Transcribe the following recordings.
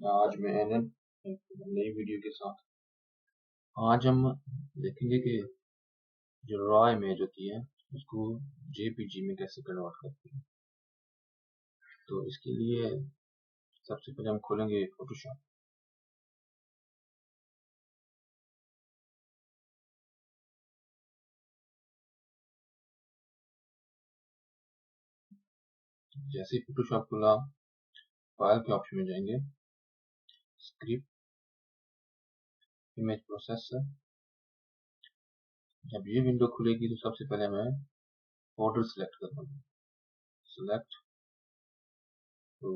आज मैं एक नई वीडियो के साथ आज हम देखेंगे कि जो रॉ इमेज होती है उसको जेपीजी में कैसे कन्वर्ट करते हैं। तो इसके लिए सबसे पहले हम खोलेंगे फोटोशॉप। जैसे ही फोटोशॉप खुला, फाइल के ऑप्शन में जाएंगे, स्क्रिप्ट, इमेज प्रोसेसर। जब ये विंडो खुलेगी तो सबसे पहले हमें फोल्डर सिलेक्ट करना है। सिलेक्ट, तो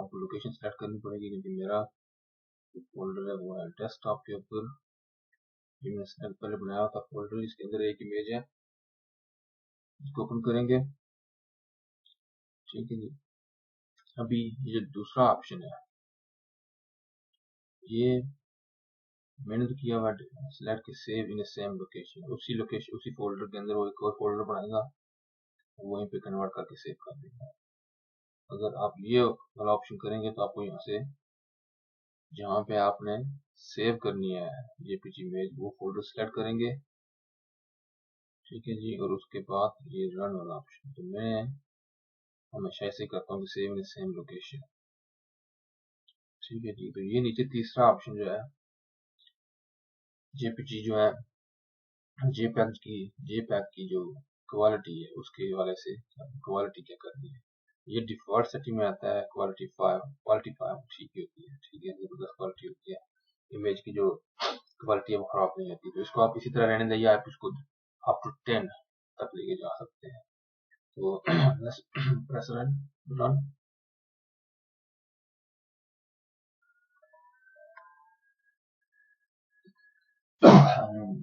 आपको लोकेशन सिलेक्ट करनी पड़ेगी क्योंकि मेरा जो फोल्डर है वो है डेस्कटॉप के ऊपर। ये मैंने पहले बनाया था फोल्डर, इसके अंदर एक इमेज है, इसको ओपन करेंगे। ठीक है जी। अभी ये दूसरा ऑप्शन है, ये मैंने तो किया हुआ सिलेक्ट के सेव इन सेम लोकेशन, उसी फोल्डर के अंदर वो एक और फोल्डर बनाएगा, वहीं पे कन्वर्ट करके सेव कर देगा। अगर आप ये वाला ऑप्शन करेंगे तो आपको यहाँ से जहाँ पे आपने सेव करनी है जेपीजी इमेज, वो फोल्डर सिलेक्ट करेंगे। ठीक है जी। और उसके बाद ये रन वाला ऑप्शन, तो मैं हमेशा ऐसे करता हूँ कि सेव इन सेम लोकेशन। ठीक है जी। तो ये नीचे तीसरा ऑप्शन जो है, जेपीजी जो है जेपैग की जो क्वालिटी है उसके हवाले से क्वालिटी क्या करनी है। ये डिफॉल्ट सेटिंग में आता है क्वालिटी 5 ठीक होती है। ठीक है, जबरदस्त क्वालिटी होती है। इमेज की जो क्वालिटी है वो खराब नहीं होती। तो इसको आप इसी तरह रहने देंगे, आप इसको अप टू 10 तक लेके जा सकते हैं। तो प्रेस रन।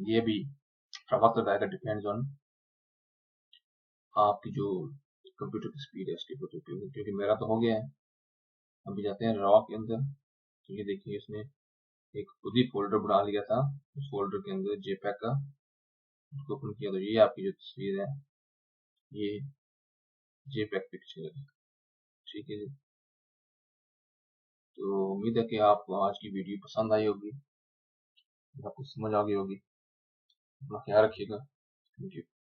ये भी वक्त लगाएगा, डिपेंड्स ऑन आपकी जो कंप्यूटर की स्पीड है उसके ऊपर, क्योंकि मेरा तो हो गया है। अभी जाते हैं रॉ के अंदर। तो ये देखिए, इसने एक खुद ही फोल्डर बना लिया था, उस फोल्डर के अंदर जेपैग का, उसको ओपन किया तो ये आपकी जो तस्वीर है ये जेपैग पिक्चर है। ठीक है जी। तो उम्मीद है कि आपको आज की वीडियो पसंद आई होगी, आपको समझ आ गई होगी। अपना ख्याल रखिएगा। Thank you.